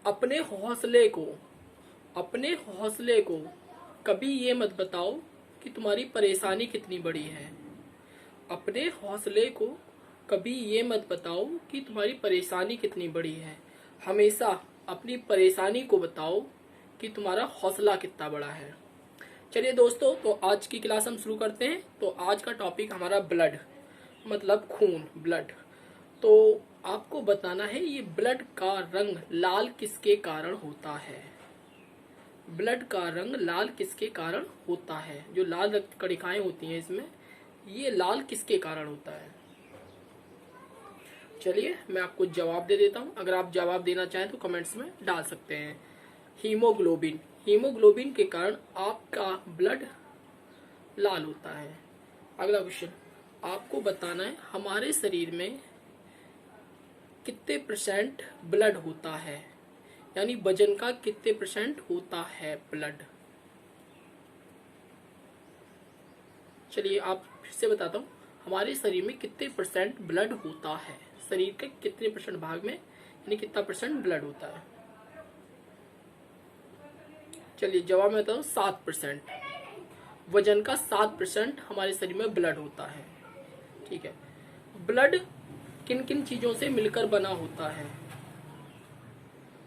अपने हौसले को अपने हौसले को कभी ये मत बताओ कि तुम्हारी परेशानी कितनी बड़ी है। अपने हौसले को कभी ये मत बताओ कि तुम्हारी परेशानी कितनी बड़ी है। हमेशा अपनी परेशानी को बताओ कि तुम्हारा हौसला कितना बड़ा है। चलिए दोस्तों, तो आज की क्लास हम शुरू करते हैं। तो आज का टॉपिक हमारा ब्लड, मतलब खून, ब्लड। तो आपको बताना है ये ब्लड का रंग लाल किसके कारण होता है। ब्लड का रंग लाल किसके कारण होता है। जो लाल रक्त कणिकाएं होती हैं इसमें, ये लाल किसके कारण होता है। चलिए मैं आपको जवाब दे देता हूँ। अगर आप जवाब देना चाहें तो कमेंट्स में डाल सकते हैं। हीमोग्लोबिन, हीमोग्लोबिन के कारण आपका ब्लड लाल होता है। अगला क्वेश्चन, आपको बताना है हमारे शरीर में कितने परसेंट ब्लड होता है, यानी वजन का कितने परसेंट होता है ब्लड। चलिए आप फिर से बताता हूँ, हमारे शरीर में कितने परसेंट ब्लड होता है। शरीर के कितने परसेंट भाग में, यानी कितना परसेंट ब्लड होता है। चलिए जवाब मैं बताता हूँ 7%। वजन का 7% हमारे शरीर में ब्लड होता है। ठीक है। ब्लड किन किन चीजों से मिलकर बना होता है।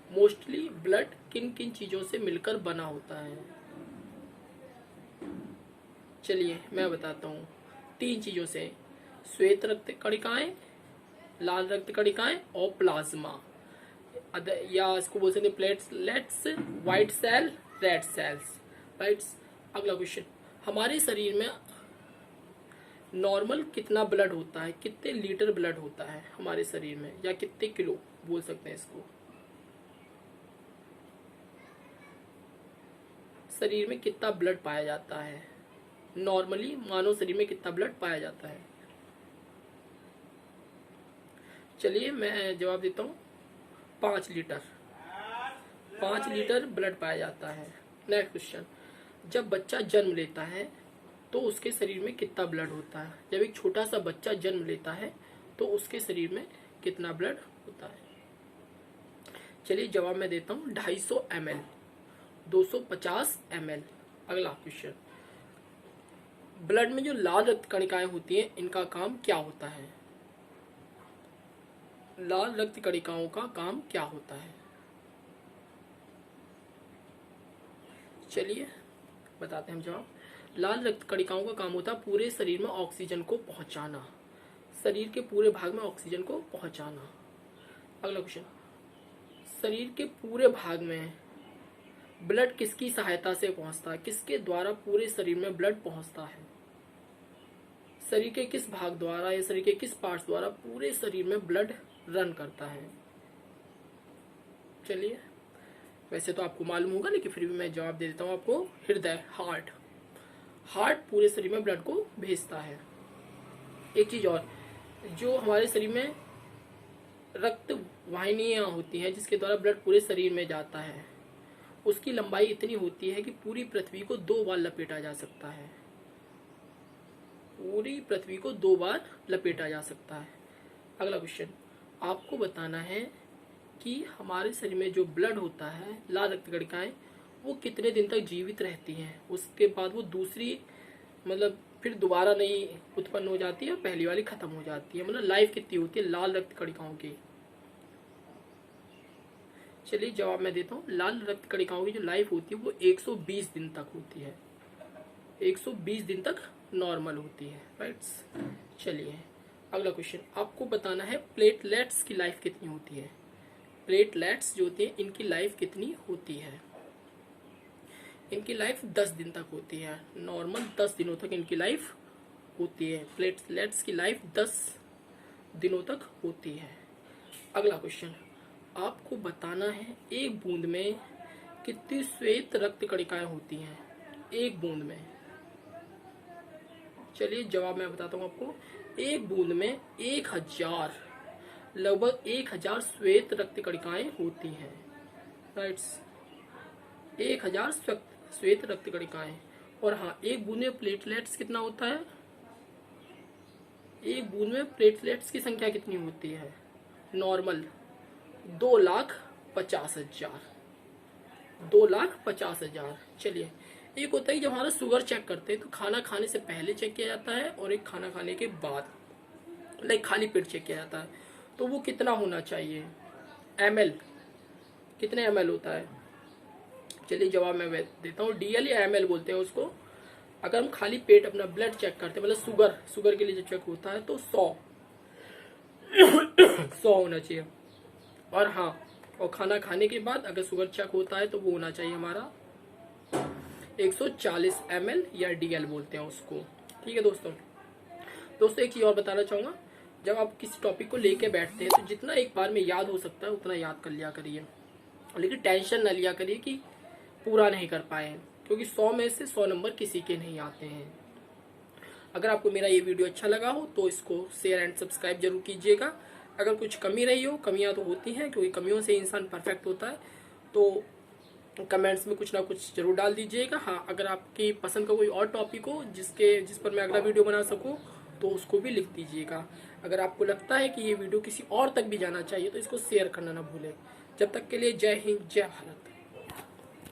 मोस्टली ब्लड किन किन चीजों से मिलकर बना होता है। चलिए मैं बताता हूँ, 3 चीजों से, श्वेत रक्त कणिकाएं, लाल रक्त कणिकाएं और प्लाज्मा, या इसको बोल सकते हैं platelets, white cell, red cells. Right. अगला क्वेश्चन, हमारे शरीर में नॉर्मल कितना ब्लड होता है, कितने लीटर ब्लड होता है हमारे शरीर में, या कितने किलो बोल सकते हैं इसको। शरीर में कितना ब्लड पाया जाता है नॉर्मली, मानव शरीर में कितना ब्लड पाया जाता है। चलिए मैं जवाब देता हूँ, 5 लीटर। 5 लीटर ब्लड पाया जाता है। नेक्स्ट क्वेश्चन, जब बच्चा जन्म लेता है तो उसके शरीर में कितना ब्लड होता है। जब एक छोटा सा बच्चा जन्म लेता है तो उसके शरीर में कितना ब्लड होता है। चलिए जवाब मैं देता हूँ, 250 ml, 250 ml। अगला क्वेश्चन, ब्लड में जो लाल रक्त कणिकाएं होती हैं इनका काम क्या होता है। लाल रक्त कणिकाओं का काम क्या होता है। चलिए बताते हैं हम जवाब। लाल रक्त कणिकाओं का काम होता है पूरे शरीर में ऑक्सीजन को पहुंचाना, शरीर के पूरे भाग में ऑक्सीजन को पहुंचाना। अगला क्वेश्चन, शरीर के पूरे भाग में ब्लड किसकी सहायता से पहुंचता है, किसके द्वारा पूरे शरीर में ब्लड पहुंचता है। शरीर के किस भाग द्वारा या शरीर के किस पार्ट द्वारा पूरे शरीर में ब्लड रन करता है। चलिए वैसे तो आपको मालूम होगा, लेकिन फिर भी मैं जवाब दे देता हूँ आपको। हृदय, हार्ट। हार्ट पूरे शरीर में ब्लड को भेजता है। एक चीज और, जो हमारे शरीर में रक्त वाहिनियां होती हैं जिसके द्वारा ब्लड पूरे शरीर में जाता है, उसकी लंबाई इतनी होती है कि पूरी पृथ्वी को 2 बार लपेटा जा सकता है। पूरी पृथ्वी को 2 बार लपेटा जा सकता है। अगला क्वेश्चन, आपको बताना है कि हमारे शरीर में जो ब्लड होता है, लाल रक्त कणिकाएं, वो कितने दिन तक जीवित रहती हैं। उसके बाद वो दूसरी, मतलब फिर दोबारा नहीं उत्पन्न हो जाती है, पहली वाली खत्म हो जाती है। मतलब लाइफ कितनी होती है लाल रक्त कणिकाओं की। चलिए जवाब मैं देता हूँ, लाल रक्त कणिकाओं की जो लाइफ होती है वो 120 दिन तक होती है। 120 दिन तक नॉर्मल होती है। राइट। चलिए अगला क्वेश्चन, आपको बताना है प्लेटलेट्स की लाइफ कितनी होती है। प्लेटलेट्स जो होती है इनकी लाइफ कितनी होती है। इनकी लाइफ 10 दिन तक होती है। नॉर्मल 10 दिनों तक इनकी लाइफ होती है। प्लेटलेट्स की लाइफ 10 दिनों तक होती है। अगला क्वेश्चन, आपको बताना है एक बूंद में कितनी श्वेत रक्त कणिकाएं होती हैं। एक बूंद में। चलिए जवाब मैं बताता हूँ आपको, एक बूंद में 1000, लगभग 1000 श्वेत रक्त कणिकाएं होती हैं। राइट्स, 1000 श्वेत रक्त कणिकाएं। और हाँ, एक बूंद में प्लेटलेट्स कितना होता है। एक बूंद में प्लेटलेट्स की संख्या कितनी होती है नॉर्मल, 2 लाख 2,50,000, 2,50,000। चलिए, एक होता है कि जब हमारा शुगर चेक करते हैं तो खाना खाने से पहले चेक किया जाता है और एक खाना खाने के बाद, लाइक खाली पेट चेक किया जाता है। तो वो कितना होना चाहिए, ml, कितने ml होता है? चलिए जवाब मैं देता हूँ, DL या ml बोलते हैं उसको। अगर हम खाली पेट अपना ब्लड चेक करते हैं, मतलब शुगर के लिए जो चेक होता है, तो 100 होना चाहिए। और हाँ, और खाना खाने के बाद अगर शुगर चेक होता है तो वो होना चाहिए हमारा 140 ml, या DL बोलते हैं उसको। ठीक है दोस्तों, एक चीज और बताना चाहूंगा, जब आप किसी टॉपिक को लेके बैठते हैं तो जितना एक बार में याद हो सकता है उतना याद कर लिया करिए, लेकिन टेंशन न लिया करिए कि पूरा नहीं कर पाए, क्योंकि 100 में से 100 नंबर किसी के नहीं आते हैं। अगर आपको मेरा ये वीडियो अच्छा लगा हो तो इसको शेयर एंड सब्सक्राइब जरूर कीजिएगा। अगर कुछ कमी रही हो, कमियां तो होती हैं क्योंकि कमियों से इंसान परफेक्ट होता है, तो कमेंट्स में कुछ ना कुछ जरूर डाल दीजिएगा। हाँ, अगर आपकी पसंद का कोई और टॉपिक हो जिस पर मैं अगला वीडियो बना सकूं तो उसको भी लिख दीजिएगा। अगर आपको लगता है कि ये वीडियो किसी और तक भी जाना चाहिए तो इसको शेयर करना ना भूलें। जब तक के लिए जय हिंद, जय भारत।